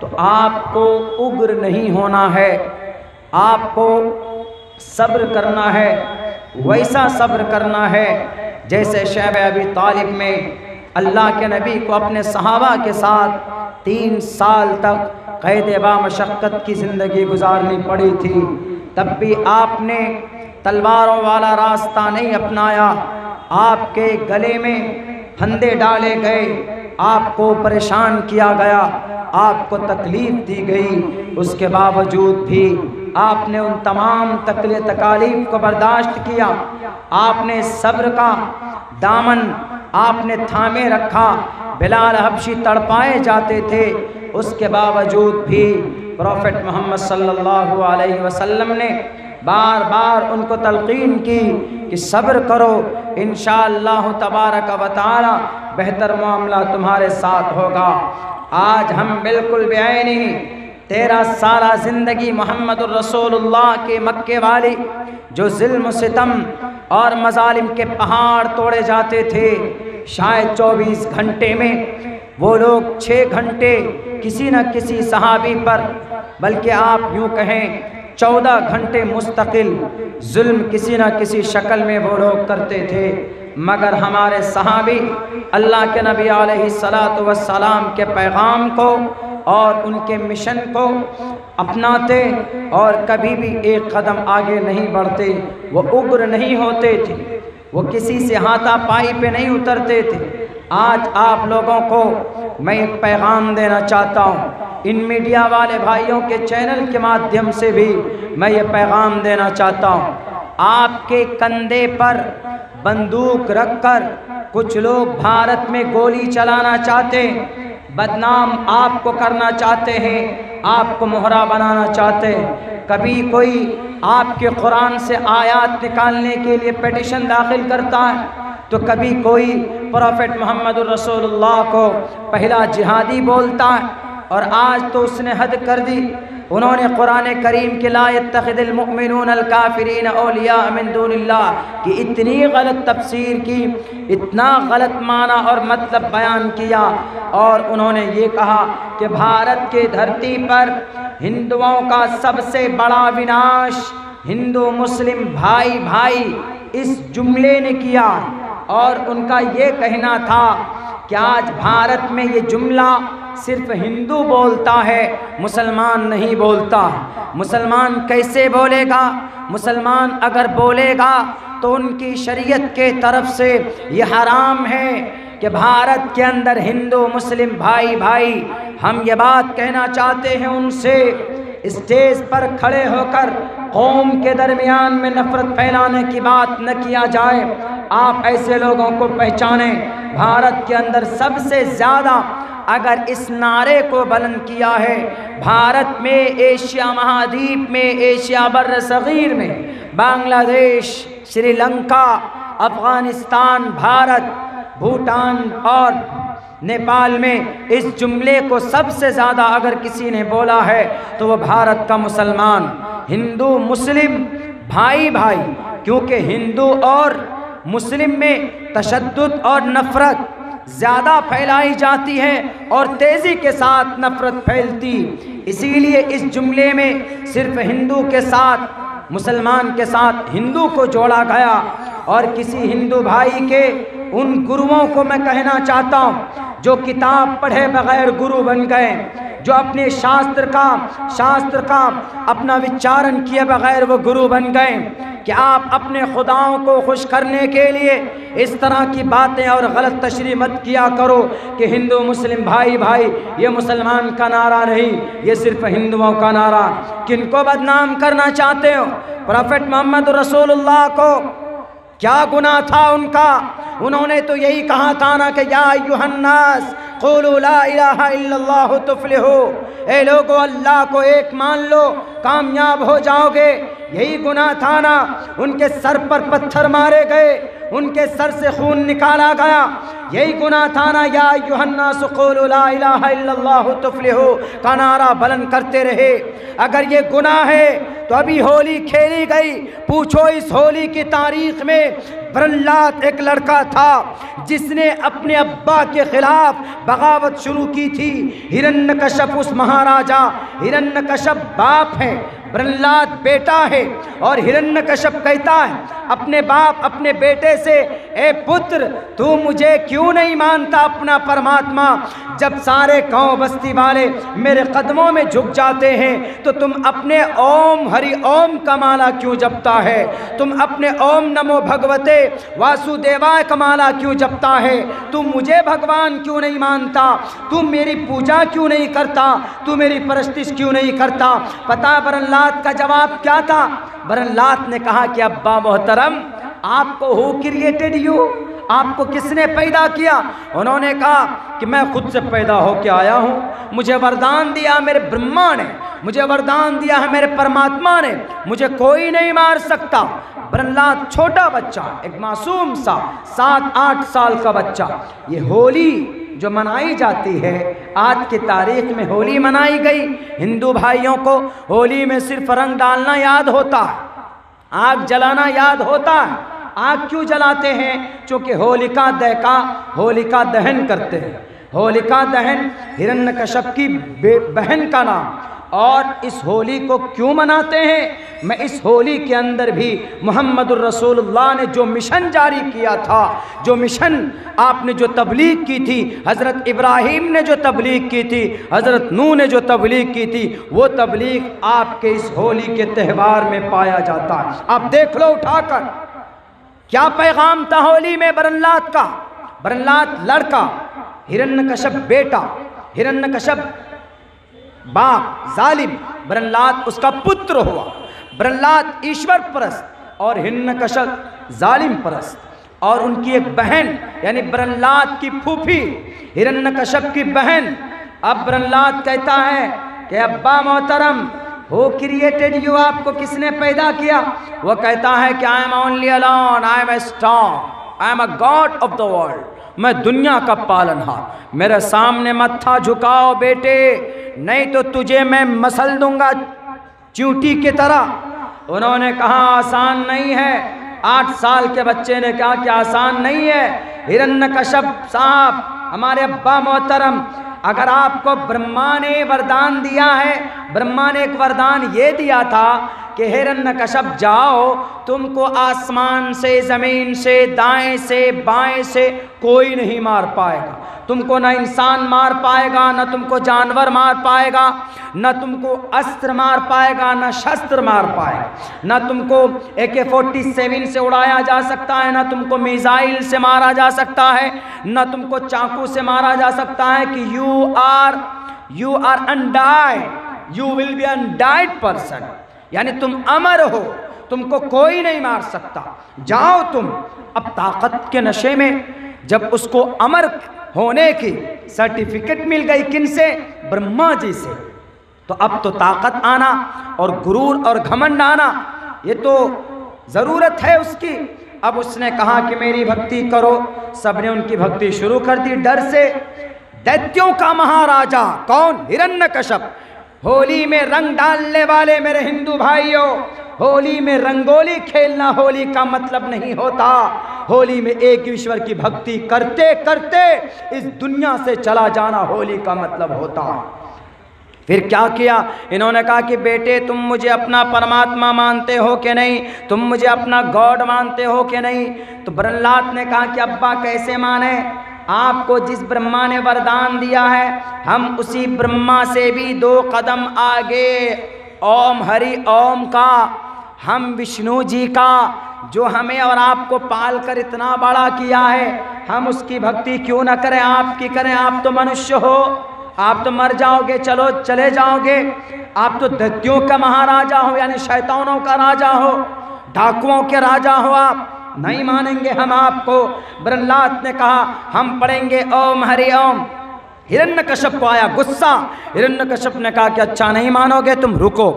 तो आपको उग्र नहीं होना है, आपको सब्र करना है, वैसा सब्र करना है जैसे शैब अबी तालिब में अल्लाह के नबी को अपने सहाबा के साथ 3 साल तक क़ैद बामशक्क़त की ज़िंदगी गुजारनी पड़ी थी। तब भी आपने तलवारों वाला रास्ता नहीं अपनाया, आपके गले में फंदे डाले गए, आपको परेशान किया गया, आपको तकलीफ़ दी गई। उसके बावजूद भी आपने उन तमाम तकालीफ को बर्दाश्त किया। आपने सब्र का दामन आपने थामे रखा। बिलाल हबशी तड़पाए जाते थे, उसके बावजूद भी प्रॉफेट मोहम्मद सल्लल्लाहु अलैहि वसल्लम ने बार बार उनको तलकीन की कि सब्र करो, इंशाअल्लाह तबारक व तआला बेहतर मामला तुम्हारे साथ होगा। आज हम बिल्कुल बेआईनी 13 साला ज़िंदगी मोहम्मदुर रसूलुल्लाह के मक्के वाली जो ज़ुल्म सितम और मज़ालिम के पहाड़ तोड़े जाते थे, शायद 24 घंटे में वो लोग 6 घंटे किसी न किसी सहाबी पर, बल्कि आप यूँ कहें 14 घंटे मुस्तकिल जुल्म किसी न किसी शक्ल में वो लोग करते थे। मगर हमारे सहाबी अल्लाह के नबी अलैहिस्सलातु वस्सलाम के पैगाम को और उनके मिशन को अपनाते और कभी भी एक कदम आगे नहीं बढ़ते। वो उग्र नहीं होते थे, वो किसी से हाथापाई पे नहीं उतरते थे। आज आप लोगों को मैं एक पैगाम देना चाहता हूँ, इन मीडिया वाले भाइयों के चैनल के माध्यम से भी मैं ये पैगाम देना चाहता हूँ। आपके कंधे पर बंदूक रखकर कुछ लोग भारत में गोली चलाना चाहते हैं, बदनाम आपको करना चाहते हैं, आपको मोहरा बनाना चाहते हैं। कभी कोई आपके कुरान से आयत निकालने के लिए पिटीशन दाखिल करता है, तो कभी कोई प्रॉफेट मोहम्मदुर रसूलुल्लाह को पहला जिहादी बोलता है। और आज तो उसने हद कर दी, उन्होंने कुरान करीम के ला यत्तखिज़ुल मुमिनूनल काफिरीन औलिया मिन दूनिल्लाह की इतनी गलत तफसीर की, इतना गलत माना और मतलब बयान किया। और उन्होंने ये कहा कि भारत के धरती पर हिंदुओं का सबसे बड़ा विनाश हिंदू मुस्लिम भाई भाई इस जुमले ने किया। और उनका ये कहना था कि आज भारत में ये जुमला सिर्फ हिंदू बोलता है, मुसलमान नहीं बोलता। मुसलमान कैसे बोलेगा? मुसलमान अगर बोलेगा तो उनकी शरीयत के तरफ से ये हराम है कि भारत के अंदर हिंदू मुस्लिम भाई भाई। हम ये बात कहना चाहते हैं उनसे, स्टेज पर खड़े होकर कौम के दरमियान में नफरत फैलाने की बात न किया जाए। आप ऐसे लोगों को पहचानें। भारत के अंदर सबसे ज़्यादा अगर इस नारे को बुलंद किया है भारत में, एशिया महाद्वीप में, एशिया बर्र सगीर में, बांग्लादेश, श्रीलंका, अफ़गानिस्तान, भारत, भूटान और नेपाल में इस जुमले को सबसे ज़्यादा अगर किसी ने बोला है तो वो भारत का मुसलमान। हिंदू मुस्लिम भाई भाई, क्योंकि हिंदू और मुस्लिम में तशद्दुद और नफ़रत ज़्यादा फैलाई जाती है और तेज़ी के साथ नफ़रत फैलती। इसीलिए इस जुमले में सिर्फ हिंदू के साथ, मुसलमान के साथ हिंदू को जोड़ा गया। और किसी हिंदू भाई के उन गुरुओं को मैं कहना चाहता हूँ जो किताब पढ़े बगैर गुरु बन गए, जो अपने शास्त्र का अपना विचारण किए बगैर वो गुरु बन गए, कि आप अपने खुदाओं को खुश करने के लिए इस तरह की बातें और गलत तशरीह मत किया करो कि हिंदू मुस्लिम भाई भाई, ये मुसलमान का नारा नहीं, ये सिर्फ हिंदुओं का नारा। किनको बदनाम करना चाहते हो? प्रॉफेट मोहम्मद रसूलुल्लाह को क्या गुनाह था उनका? उन्होंने तो यही कहा था ना कि या अय्युहन्नास क़ूलू ला इलाहा इल्लल्लाहु तुफ़्लिहू, ए लोगो अल्लाह को एक मान लो कामयाब हो जाओगे। यही गुनाह था ना? उनके सर पर पत्थर मारे गए, उनके सर से खून निकाला गया। यही गुनाह था ना, या अय्युहन्नास क़ूलू ला इलाहा इल्लल्लाह तुफ़्लिहू का नारा बुलंद करते रहे। अगर ये गुनाह है तो अभी होली खेली गई। पूछो इस होली की तारीख में प्रहलाद एक लड़का था जिसने अपने अब्बा के खिलाफ बगावत शुरू की थी। हिरण्यकश्यप उस महाराजा, हिरण्यकश्यप बाप है, प्रहलाद बेटा है। और हिरण्यकश्यप कहता है अपने बाप अपने बेटे से, ए पुत्र तू मुझे क्यों नहीं मानता अपना परमात्मा? जब सारे गांव बस्ती वाले मेरे कदमों में झुक जाते हैं तो तुम अपने ओम हरि ओम का माला क्यों जपता है? तुम अपने ओम नमो भगवते वासुदेवाय का माला क्यों जपता है? तू मुझे भगवान क्यों नहीं मानता? तू मेरी पूजा क्यों नहीं करता? तू मेरी परस्तिश क्यों नहीं करता? पता प्रहलाद का जवाब क्या था? प्रहलाद ने कहा कि अब्बा मोहतरम, आपको हु क्रिएटेड यू? आपको किसने पैदा किया? उन्होंने कहा कि मैं खुद से पैदा होकर आया हूँ। मुझे वरदान दिया मेरे ब्रह्मा ने, मुझे वरदान दिया है मेरे परमात्मा ने, मुझे कोई नहीं मार सकता। प्रहलाद छोटा बच्चा, एक मासूम सा 7-8 साल का बच्चा। ये होली जो मनाई जाती है, आज की तारीख में होली मनाई गई। हिंदू भाइयों को होली में सिर्फ रंग डालना याद होता है, आग जलाना याद होता है। आग क्यों जलाते हैं? क्योंकि होलिका दहन करते हैं। होलिका दहन हिरण्यकश्यप की बहन का नाम। और इस होली को क्यों मनाते हैं? मैं इस होली के अंदर भी मुहम्मदुर रसूलुल्लाह ने जो मिशन जारी किया था, जो मिशन आपने जो तबलीग की थी, हज़रत इब्राहीम ने जो तबलीग की थी, हज़रत नूह ने जो तबलीग की थी, वो तबलीग आपके इस होली के त्यौहार में पाया जाता है। आप देख लो उठाकर क्या पैगाम था होली में प्रहलाद का। प्रहलाद लड़का, हिरण्यकश्यप बेटा, हिरण्यकश्यप बाप जालिम, प्रहलाद उसका पुत्र हुआ। प्रहलाद ईश्वर परस्त और हिरण्यकश्यप जालिम परस्त। और उनकी एक बहन यानी प्रहलाद की फूफी हिरण्यकश्यप की बहन। अब प्रहलाद कहता है कि अब्बा मोहतरम, हु क्रिएटेड यू? आपको किसने पैदा किया? वो कहता है कि I am only alone, I am a strong, I am a god of the world. मैं दुनिया का पालनहार। मेरे सामने मत्था झुकाओ बेटे, नहीं तो तुझे मैं मसल दूंगा चींटी की तरह। उन्होंने कहा आसान नहीं है। 8 साल के बच्चे ने कहा कि आसान नहीं है। हिरण्यकश्यप साहब, हमारे अब्बा मोहतरम, अगर आपको ब्रह्मा ने वरदान दिया है, ब्रह्मा ने एक वरदान ये दिया था कि हिरण्यकश्यप जाओ, तुमको आसमान से, ज़मीन से, दाएं से, बाएं से कोई नहीं मार पाएगा। तुमको न इंसान मार पाएगा, न तुमको जानवर मार पाएगा, न तुमको अस्त्र मार पाएगा, न शस्त्र मार पाएगा, न तुमको AK-47 से उड़ाया जा सकता है, न तुमको मिसाइल से मारा जा सकता है, न तुमको चाकू से मारा जा सकता है। कि you are undied, you will be undied person, यानी तुम अमर हो, तुमको कोई नहीं मार सकता। जाओ तुम। अब ताकत के नशे में जब उसको अमर होने की सर्टिफिकेट मिल गई, किनसे? ब्रह्मा जी से। तो अब तो ताकत आना और गुरूर और घमंड आना, ये तो ज़रूरत है उसकी। अब उसने कहा कि मेरी भक्ति करो। सबने उनकी भक्ति शुरू कर दी डर से। दैत्यों का महाराजा कौन? हिरण्यकश्यप। होली में रंग डालने वाले मेरे हिंदू भाइयों, होली में रंगोली खेलना होली का मतलब नहीं होता। होली में एक ईश्वर की भक्ति करते करते इस दुनिया से चला जाना होली का मतलब होता है। फिर क्या किया? इन्होंने कहा कि बेटे तुम मुझे अपना परमात्मा मानते हो कि नहीं? तुम मुझे अपना गॉड मानते हो कि नहीं? तो प्रहलाद ने कहा कि अब्बा कैसे माने? आपको जिस ब्रह्मा ने वरदान दिया है, हम उसी ब्रह्मा से भी 2 कदम आगे। ओम हरि ओम का, हम विष्णु जी का, जो हमें और आपको पाल कर इतना बड़ा किया है, हम उसकी भक्ति क्यों न करें? आपकी करें। आप तो मनुष्य हो, आप तो मर जाओगे, चलो चले जाओगे। आप तो दैत्यों का महाराजा हो, यानी शैतानों का राजा हो, डाकुओं के राजा हो। आप नहीं मानेंगे हम आपको। प्रहलाद ने कहा हम पढ़ेंगे ओम हरि ओम। हिरण्यकश्यप को आया गुस्सा। हिरण्यकश्यप ने कहा कि अच्छा नहीं मानोगे तुम, रुको।